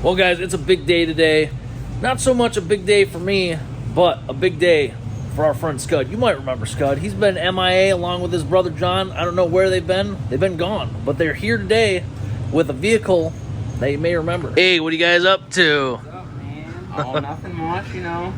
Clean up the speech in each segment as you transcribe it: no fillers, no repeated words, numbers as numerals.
Well, guys, it's a big day today. Not so much a big day for me, but a big day for our friend Scud. You might remember Scud. He's been MIA along with his brother John. I don't know where they've been. They've been gone, but they're here today with a vehicle that you may remember. Hey, what are you guys up to? What's up, man? Oh, nothing much, you know.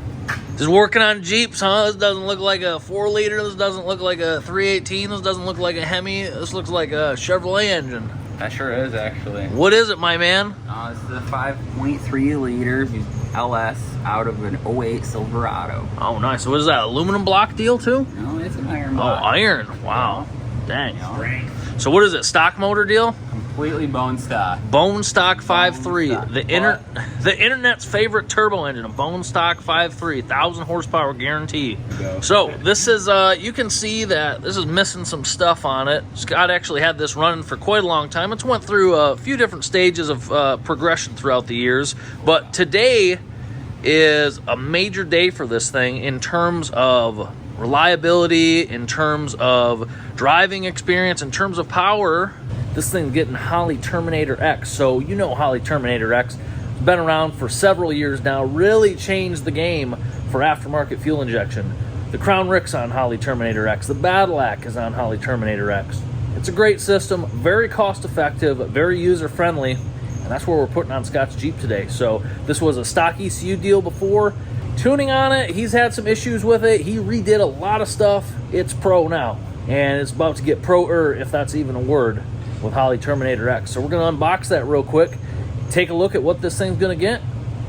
Just working on Jeeps, huh? This doesn't look like a 4-liter. This doesn't look like a 318. This doesn't look like a Hemi. This looks like a Chevrolet engine. That sure is, actually. What is it, my man? This is a 5.3 liter LS out of an 08 Silverado. Oh, nice. So what is that, aluminum block deal, too? No, it's an iron Oh, block. iron. Wow. Dang. Yeah. So what is it, stock motor deal? Completely bone stock. Bone stock 5.3. stock. The internet's favorite turbo engine, a bone stock 5.3, 1,000 horsepower guarantee. So this is, you can see that this is missing some stuff on it. Scott actually had this running for quite a long time. It's went through a few different stages of progression throughout the years, but today is a major day for this thing in terms of reliability, in terms of driving experience, in terms of power. This thing's getting Holley Terminator X. So you know Holley Terminator X has been around for several years now, really changed the game for aftermarket fuel injection. The Crown Rick's on Holley Terminator X. The Badillac is on Holley Terminator X. It's a great system, very cost effective, very user friendly, and that's where we're putting on Scott's Jeep today. So this was a stock ECU deal before. Tuning on it, he's had some issues with it. He redid a lot of stuff. It's pro now, and it's about to get pro-er, if that's even a word, with Holley Terminator X. So we're going to unbox that real quick, take a look at what this thing's going to get,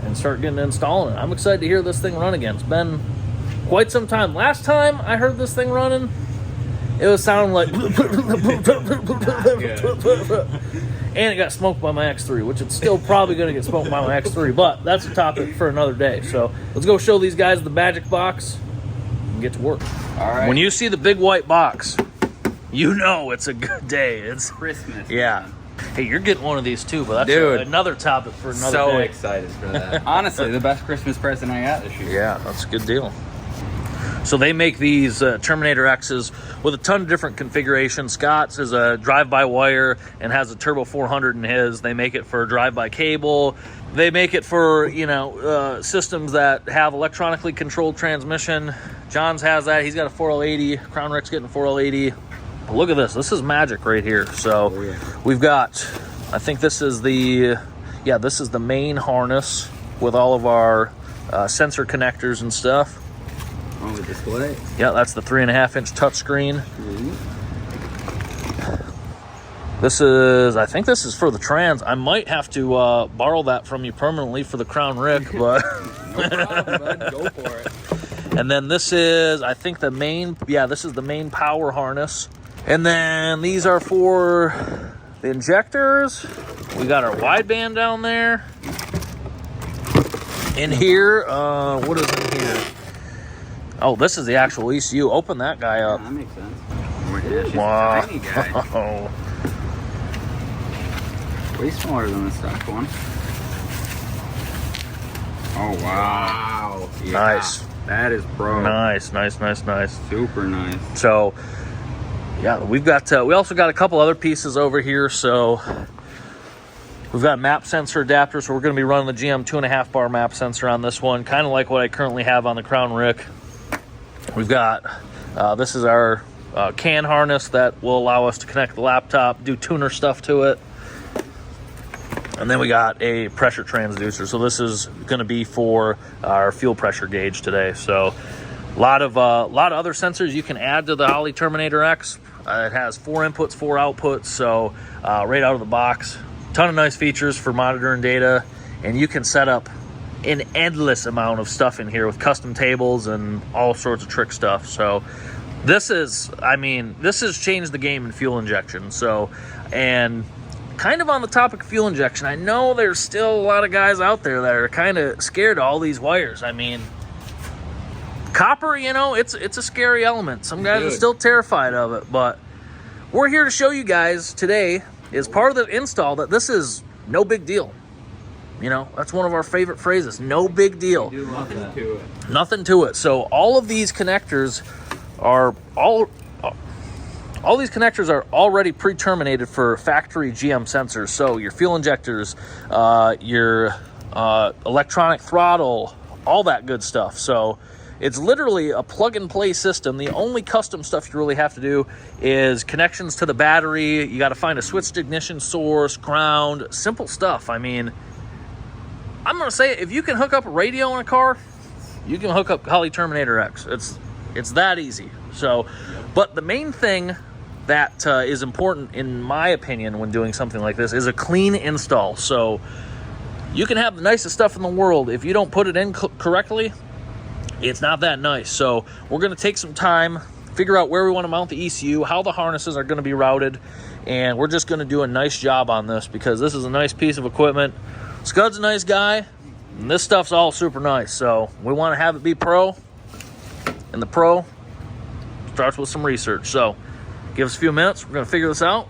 and start getting installing it. I'm excited to hear this thing run again. It's been quite some time. Last time I heard this thing running, it was sounding like and it got smoked by my X3, which it's still probably going to get smoked by my X3, but that's a topic for another day. So let's go show these guys the magic box and get to work. All right. When you see the big white box, you know it's a good day. It's Christmas. Yeah. Man. Hey, you're getting one of these too, but that's Dude, another topic for another so day. excited for that. Honestly, the best Christmas present I got this year. Yeah, that's a good deal. So they make these Terminator X's with a ton of different configurations. Scott's is a drive-by-wire and has a Turbo 400 in his. They make it for drive-by cable. They make it for, you know, systems that have electronically controlled transmission. John's has that. He's got a 4L80. Crown Rick's getting a 4L80. But look at this. This is magic right here. So we've got, I think this is the, this is the main harness with all of our sensor connectors and stuff. On the display. Yeah, that's the 3.5-inch touchscreen. This is, I think this is for the trans. I might have to borrow that from you permanently for the Crown Rick, but No problem, bud. Go for it. And then this is, I think the main, this is the main power harness. And then these are for the injectors. We got our wideband down there. In here, what is in here? Oh, this is the actual ECU. Open that guy up. Yeah, that makes sense. Oh my gosh, he's Wow. a tiny guy. Way smaller than the stock one. Oh, wow. Yeah, Nice. That is pro. Nice. Super nice. So, yeah, we've got, we also got a couple other pieces over here. So, we've got a map sensor adapter. So, we're going to be running the GM 2.5 bar map sensor on this one, kind of like what I currently have on the Crown Rick. We've got, this is our CAN harness that will allow us to connect the laptop, do tuner stuff to it. And then we got a pressure transducer. So this is going to be for our fuel pressure gauge today. So a lot of other sensors you can add to the Holley Terminator X. It has 4 inputs, 4 outputs. So right out of the box, ton of nice features for monitoring data, and you can set up an endless amount of stuff in here with custom tables and all sorts of trick stuff. So this is, I mean, this has changed the game in fuel injection. So, and kind of on the topic of fuel injection, I know there's still a lot of guys out there that are kind of scared of all these wires. I mean, copper, you know, it's a scary element. Some guys are still terrified of it, but we're here to show you guys today, as part of the install, that this is no big deal. You know, that's one of our favorite phrases. No big deal. Nothing to it. Nothing to it. So all of these connectors are all these connectors are already pre-terminated for factory GM sensors. So your fuel injectors, your electronic throttle, all that good stuff. So it's literally a plug-and-play system. The only custom stuff you really have to do is connections to the battery. You got to find a switched ignition source, ground, simple stuff. I mean, I'm going to say, if you can hook up a radio in a car, you can hook up Holley Terminator X. It's that easy. So, but the main thing that is important, in my opinion, when doing something like this is a clean install. So you can have the nicest stuff in the world. If you don't put it in correctly, it's not that nice. So we're going to take some time, figure out where we want to mount the ECU, how the harnesses are going to be routed, and we're just going to do a nice job on this because this is a nice piece of equipment. Scud's a nice guy, and this stuff's all super nice. So we want to have it be pro, and the pro starts with some research. So give us a few minutes. We're going to figure this out,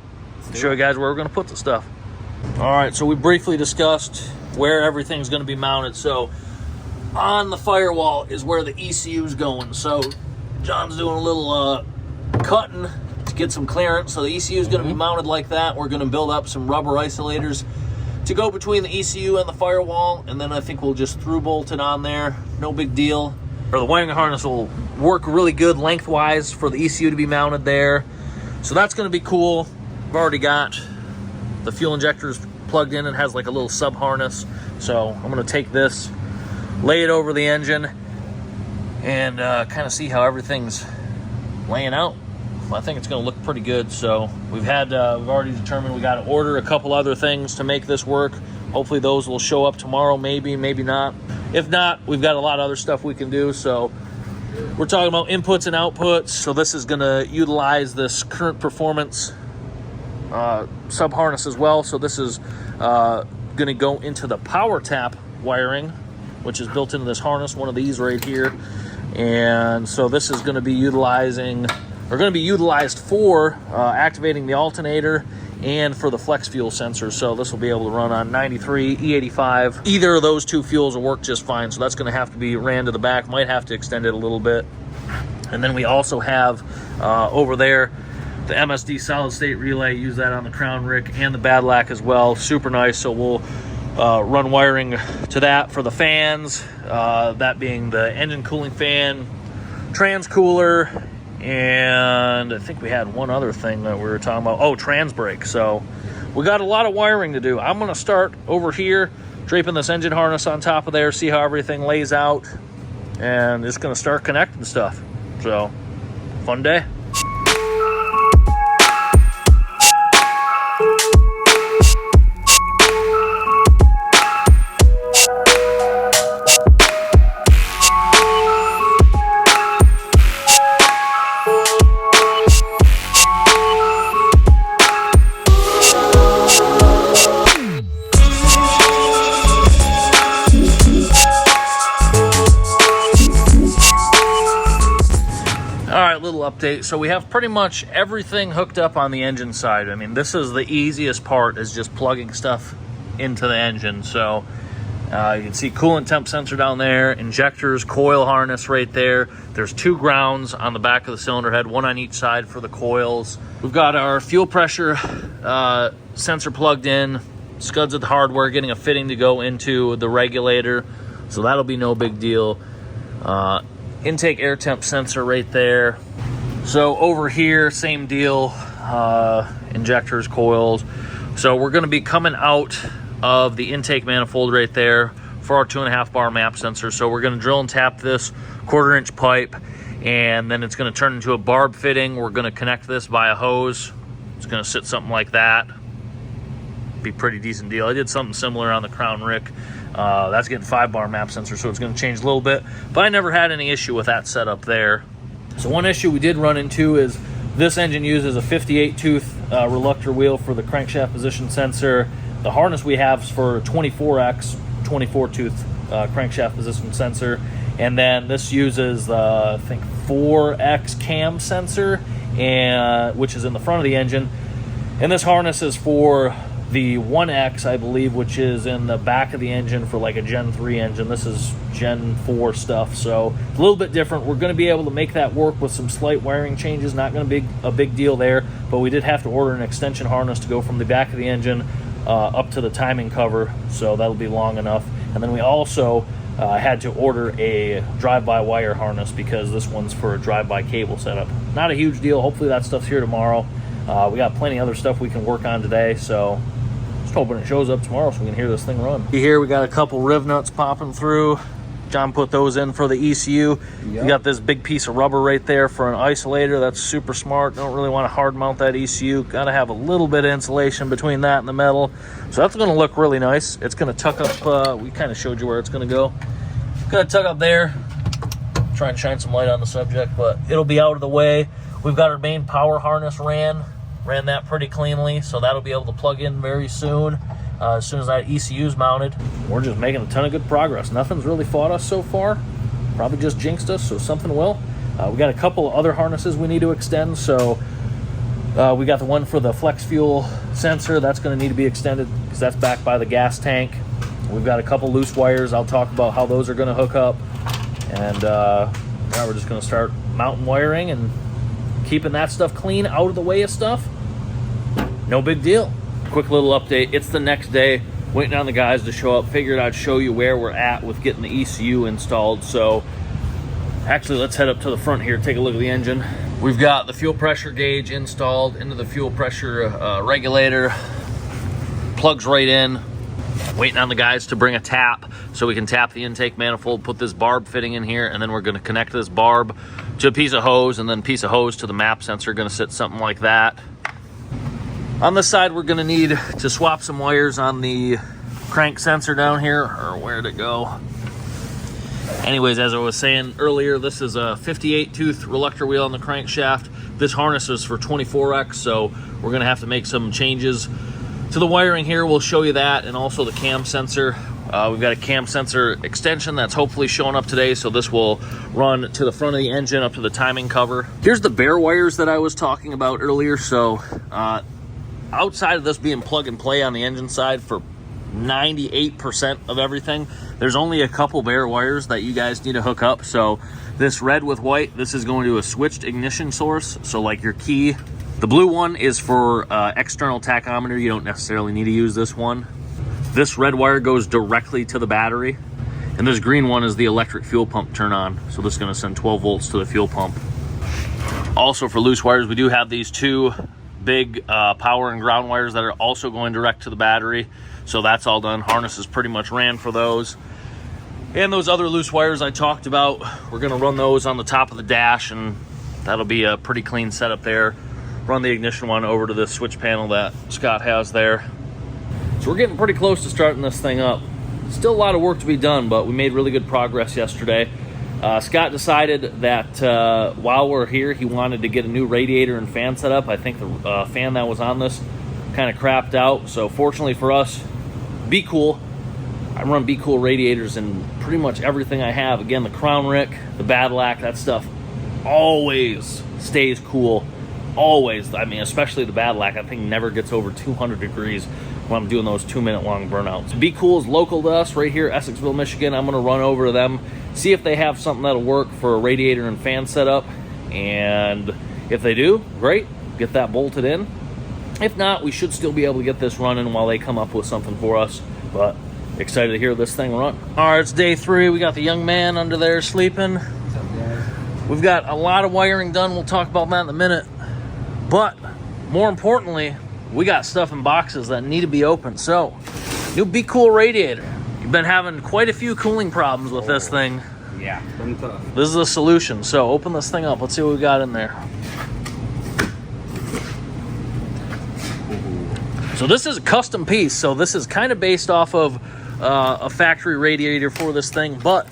show you guys where we're going to put the stuff. All right, so we briefly discussed where everything's going to be mounted. So on the firewall is where the ECU is going. So John's doing a little cutting to get some clearance. So the ECU is going to be mounted like that. We're going to build up some rubber isolators to go between the ECU and the firewall, and then I think we'll just through bolt it on there. No big deal. Or the wiring harness will work really good lengthwise for the ECU to be mounted there. So that's going to be cool. I've already got the fuel injectors plugged in and has like a little sub harness. So I'm going to take this, lay it over the engine, and kind of see how everything's laying out. I think it's going to look pretty good. So we've already determined we got to order a couple other things to make this work. Hopefully those will show up tomorrow, maybe not. If not, we've got a lot of other stuff we can do. So we're talking about inputs and outputs. So this is going to utilize this current performance sub harness as well. So this is going to go into the power tap wiring, which is built into this harness, one of these right here. And so this is going to be utilized for activating the alternator and for the flex fuel sensor. So this will be able to run on 93, E85. Either of those two fuels will work just fine. So that's going to have to be ran to the back. Might have to extend it a little bit. And then we also have over there the MSD solid state relay. Use that on the crown rick and the Badlack as well. Super nice. So we'll run wiring to that for the fans, that being the engine cooling fan, trans cooler, and I think we had one other thing that we were talking about. Oh, trans brake. So we got a lot of wiring to do. I'm going to start over here, draping this engine harness on top of there, see how everything lays out, and just going to start connecting stuff. So, fun day. Little update. So we have pretty much everything hooked up on the engine side. I mean, this is the easiest part, is just plugging stuff into the engine. So you can see coolant temp sensor down there, injectors, coil harness right there. There's two grounds on the back of the cylinder head, one on each side for the coils. We've got our fuel pressure sensor plugged in, Scuds at the hardware, getting a fitting to go into the regulator. So that'll be no big deal. Intake air temp sensor right there. So over here, same deal, injectors, coils. So we're going to be coming out of the intake manifold right there for our 2.5 bar map sensor. So we're going to drill and tap this 1/4 inch pipe, and then it's going to turn into a barb fitting. We're going to connect this via hose. It's going to sit something like that. Be pretty decent deal. I did something similar on the Crown Rick. That's getting 5 bar map sensor, so it's going to change a little bit, but I never had any issue with that setup there. So one issue we did run into is this engine uses a 58 tooth reluctor wheel for the crankshaft position sensor. The harness we have is for 24X 24 tooth crankshaft position sensor, and then this uses the I think 4X cam sensor, which is in the front of the engine, and this harness is for the 1X, I believe, which is in the back of the engine for like a Gen 3 engine. This is Gen 4 stuff, so it's a little bit different. We're going to be able to make that work with some slight wiring changes. Not going to be a big deal there, but we did have to order an extension harness to go from the back of the engine up to the timing cover, so that'll be long enough. And then we also had to order a drive-by wire harness because this one's for a drive-by cable setup. Not a huge deal. Hopefully that stuff's here tomorrow. We got plenty of other stuff we can work on today, so just hoping it shows up tomorrow so we can hear this thing run. Here we got a couple riv nuts popping through. John put those in for the ECU. Yep. You got this big piece of rubber right there for an isolator. That's super smart. Don't really want to hard mount that ECU. Got to have a little bit of insulation between that and the metal. So that's going to look really nice. It's going to tuck up. We kind of showed you where it's going to go. Going to tuck up there. Try and shine some light on the subject, but it'll be out of the way. We've got our main power harness ran that pretty cleanly, so that'll be able to plug in very soon. As soon as that ECU's mounted. We're just making a ton of good progress. Nothing's really fought us so far. Probably just jinxed us, so something will. We got a couple of other harnesses we need to extend. So we got the one for the flex fuel sensor. That's going to need to be extended because that's backed by the gas tank. We've got a couple loose wires. I'll talk about how those are going to hook up. And now we're just going to start mounting wiring and keeping that stuff clean, out of the way of stuff. No big deal. Quick little update. It's the next day. Waiting on the guys to show up. Figured I'd show you where we're at with getting the ECU installed. So actually, let's head up to the front here, take a look at the engine. We've got the fuel pressure gauge installed into the fuel pressure regulator. Plugs right in. Waiting on the guys to bring a tap so we can tap the intake manifold, put this barb fitting in here, and then we're going to connect this barb to a piece of hose, and then piece of hose to the map sensor. Going to sit something like that. On this side, we're going to need to swap some wires on the crank sensor down here, or where'd it go? Anyways, as I was saying earlier, this is a 58 tooth reluctor wheel on the crankshaft. This harness is for 24X, so we're going to have to make some changes to the wiring here. We'll show you that, and also the cam sensor. We've got a cam sensor extension that's hopefully showing up today, so this will run to the front of the engine up to the timing cover. Here's the bare wires that I was talking about earlier. So outside of this being plug and play on the engine side for 98% of everything, there's only a couple bare wires that you guys need to hook up. So this red with white, this is going to a switched ignition source, so like your key. The blue one is for external tachometer. You don't necessarily need to use this one. This red wire goes directly to the battery, and this green one is the electric fuel pump turn on. So this is going to send 12 volts to the fuel pump. Also for loose wires, we do have these two big power and ground wires that are also going direct to the battery. So that's all done. Harness is pretty much ran for those. And those other loose wires I talked about, we're going to run those on the top of the dash, and that'll be a pretty clean setup there. Run the ignition one over to the switch panel that Scott has there. So we're getting pretty close to starting this thing up. Still a lot of work to be done, but we made really good progress yesterday. Scott decided that while we're here, he wanted to get a new radiator and fan set up. I think the fan that was on this kind of crapped out. So fortunately for us, Be Cool, I run Be Cool radiators in pretty much everything I have. Again, the Crown Rick, the Badlack, that stuff always stays cool. Always. I mean, especially the Badlack, I think never gets over 200 degrees when I'm doing those 2-minute long burnouts. Be Cool is local to us right here, Essexville, Michigan. I'm going to run over to them, see if they have something that'll work for a radiator and fan setup. And if they do, great, get that bolted in. If not, we should still be able to get this running while they come up with something for us. But excited to hear this thing run. All right, it's day 3. We got the young man under there sleeping. What's up, guys? We've got a lot of wiring done. We'll talk about that in a minute. But more importantly, we got stuff in boxes that need to be opened. So, new Be Cool radiator. You've been having quite a few cooling problems with this thing. Yeah, been tough. This is the solution. So open this thing up. Let's see what we got in there. So this is a custom piece. So this is kind of based off of a factory radiator for this thing, but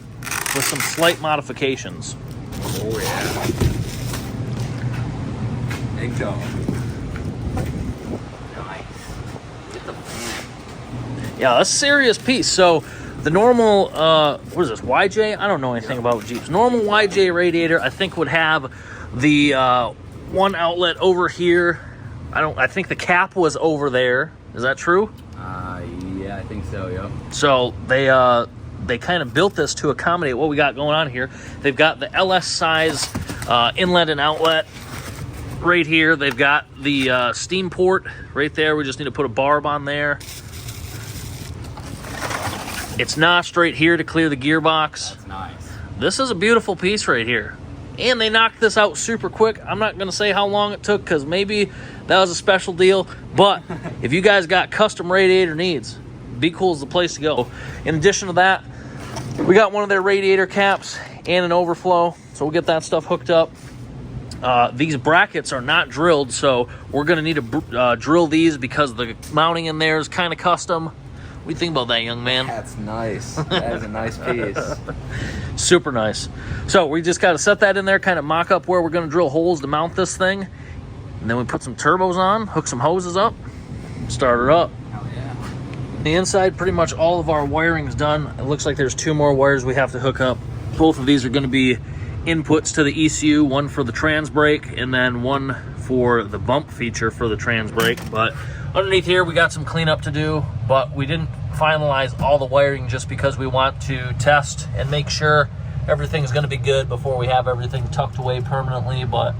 with some slight modifications. Oh yeah. Big dog. Nice. Get the fan. Yeah, that's a serious piece. So the normal, what is this, YJ? I don't know anything about Jeeps. Normal YJ radiator, I think, would have the one outlet over here. I think the cap was over there. Is that true? Yeah, I think so, yep. So they kind of built this to accommodate what we got going on here. They've got the LS size inlet and outlet right here. They've got the steam port right there. We just need to put a barb on there. It's notched right here to clear the gearbox. That's nice. This is a beautiful piece right here. And they knocked this out super quick. I'm not going to say how long it took because maybe that was a special deal. But if you guys got custom radiator needs, Be Cool is the place to go. In addition to that, we got one of their radiator caps and an overflow. So we'll get that stuff hooked up. These brackets are not drilled, so we're going to need to drill these because the mounting in there is kind of custom. What do you think about that, young man? That's nice. That is a nice piece. Super nice. So we just got to set that in there, kind of mock up where we're going to drill holes to mount this thing. And then we put some turbos on, hook some hoses up, start her up. Hell yeah. The inside, pretty much all of our wiring's done. It looks like there's 2 more wires we have to hook up. Both of these are going to be inputs to the ECU, one for the trans brake and then one for the bump feature for the trans brake. But underneath here we got some cleanup to do, but we didn't finalize all the wiring just because we want to test and make sure everything's going to be good before we have everything tucked away permanently. But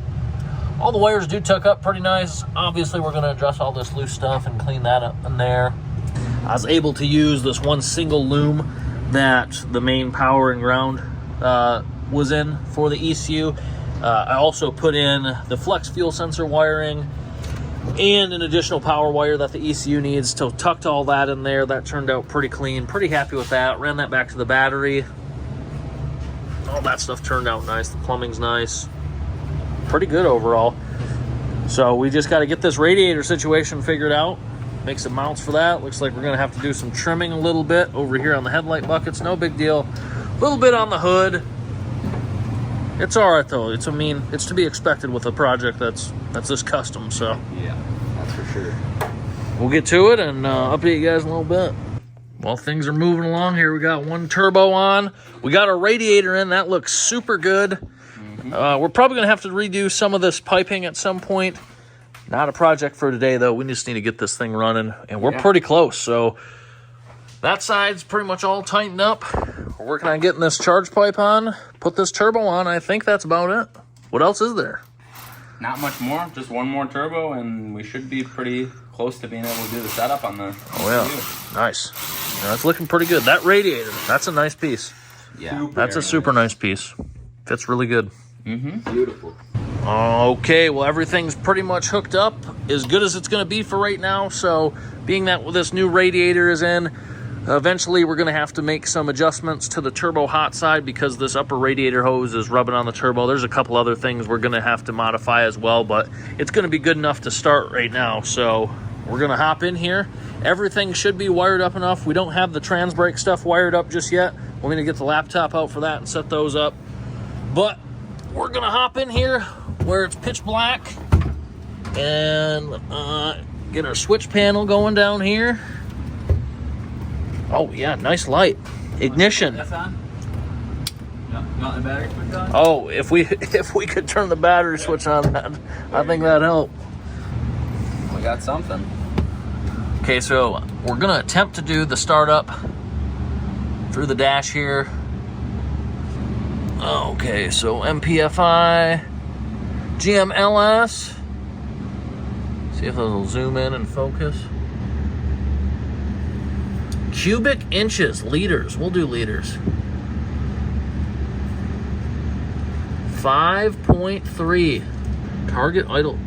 all the wires do tuck up pretty nice. Obviously we're going to address all this loose stuff and clean that up in there. I was able to use this one single loom that the main power and ground was in for the ECU. I also put in the flex fuel sensor wiring and an additional power wire that the ECU needs, so tucked all that in there. That turned out pretty clean, pretty happy with that. Ran that back to the battery. All that stuff turned out nice. The plumbing's nice, pretty good overall. So we just got to get this radiator situation figured out, make some mounts for that. Looks like we're gonna have to do some trimming a little bit over here on the headlight buckets. No big deal. A little bit on the hood. It's all right though. It's to be expected with a project that's this custom. So yeah, that's for sure. We'll get to it and update you guys in a little bit. Well, things are moving along here. We got one turbo on. We got our radiator in. That looks super good. Mm-hmm. We're probably gonna have to redo some of this piping at some point. Not a project for today though. We just need to get this thing running, and we're pretty close. So that side's pretty much all tightened up. We're working on getting this charge pipe on, put this turbo on. I think that's about it. What else is there? Not much more, just one more turbo, and we should be pretty close to being able to do the setup on the Oh yeah, nice. Yeah, that's looking pretty good. That radiator, that's a nice piece. Yeah, that's a super nice piece. Fits really good. Mm-hmm. Beautiful. Okay, well, everything's pretty much hooked up, as good as it's going to be for right now. So being that this new radiator is in, eventually we're going to have to make some adjustments to the turbo hot side because this upper radiator hose is rubbing on the turbo. There's a couple other things we're going to have to modify as well, but it's going to be good enough to start right now. So we're going to hop in here. Everything should be wired up enough. We don't have the trans brake stuff wired up just yet. We're going to get the laptop out for that and set those up. But we're going to hop in here where it's pitch black and get our switch panel going down here. Oh yeah, nice light. Ignition. That's on? Yeah. You want the battery switch on? Oh, if we could turn the battery switch on, I think that'd help. We got something. Okay, so we're gonna attempt to do the startup through the dash here. Okay, so MPFI, GMLS. See if those will zoom in and focus. Cubic inches, liters. We'll do liters. 5.3. Target idle.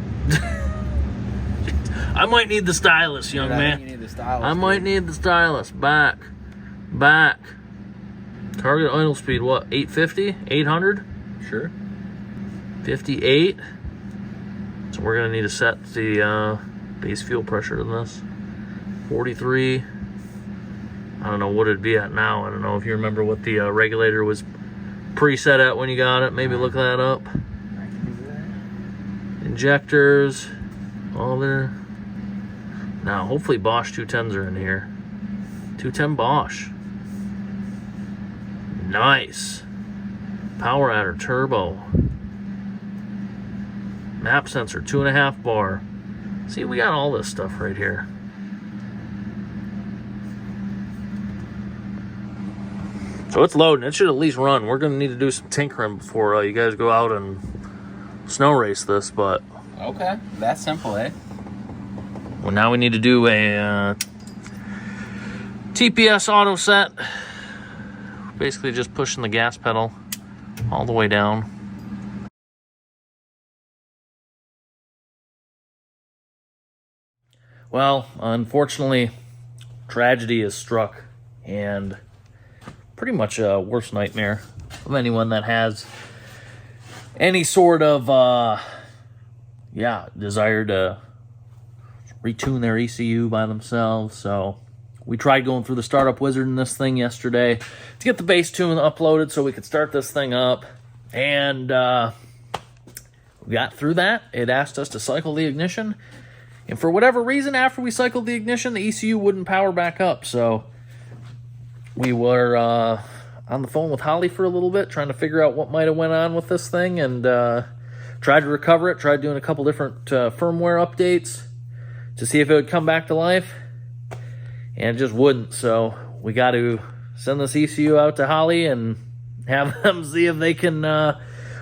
I might need the stylus, young man. You need the stylus, I might need the stylus. Back. Target idle speed, what? 850? 800? Sure. 58. So we're gonna need to set the base fuel pressure to this. 43. I don't know what it'd be at now. I don't know if you remember what the regulator was preset at when you got it. Maybe look that up. Injectors, all there. Now, hopefully Bosch 210s are in here. 210 Bosch. Nice. Power adder, turbo. Map sensor, 2.5 bar. See, we got all this stuff right here. So it's loading. It should at least run. We're going to need to do some tinkering before you guys go out and snow race this, but... Okay, that's simple, eh? Well, now we need to do a TPS auto set. Basically just pushing the gas pedal all the way down. Well, unfortunately, tragedy has struck, and pretty much a worst nightmare of anyone that has any sort of desire to retune their ECU by themselves. So we tried going through the startup wizard in this thing yesterday to get the base tune uploaded so we could start this thing up, and we got through that. It asked us to cycle the ignition, and for whatever reason, after we cycled the ignition, the ECU wouldn't power back up. So we were on the phone with Holley for a little bit, trying to figure out what might have went on with this thing, and tried to recover it, tried doing a couple different firmware updates to see if it would come back to life, and it just wouldn't. So we got to send this ECU out to Holley and have them see if they can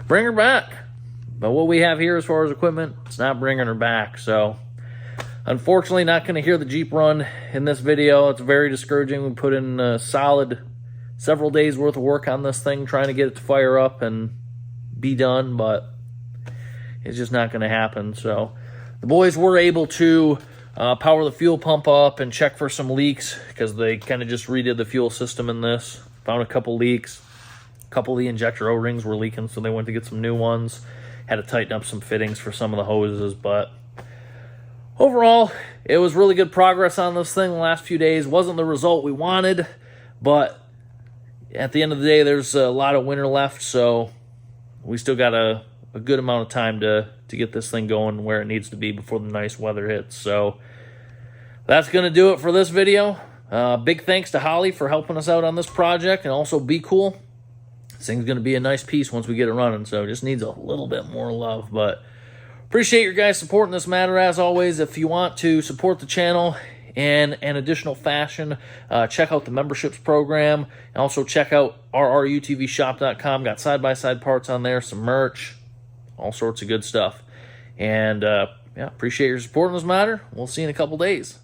bring her back. But what we have here as far as equipment, it's not bringing her back. So unfortunately, not going to hear the Jeep run in this video. It's very discouraging. We put in a solid several days worth of work on this thing, trying to get it to fire up and be done, but it's just not going to happen. So the boys were able to power the fuel pump up and check for some leaks, because they kind of just redid the fuel system in this. Found a couple leaks. A couple of the injector O-rings were leaking, so they went to get some new ones. Had to tighten up some fittings for some of the hoses, but overall, it was really good progress on this thing the last few days. Wasn't the result we wanted, but at the end of the day, there's a lot of winter left, so we still got a good amount of time to get this thing going where it needs to be before the nice weather hits. So that's going to do it for this video. Big thanks to Holley for helping us out on this project, and also Be Cool. This thing's going to be a nice piece once we get it running, so it just needs a little bit more love. But appreciate your guys' support in this matter, as always. If you want to support the channel in an additional fashion, check out the memberships program, and also check out rrutvshop.com. Got side-by-side parts on there, some merch, all sorts of good stuff. And appreciate your support in this matter. We'll see you in a couple days.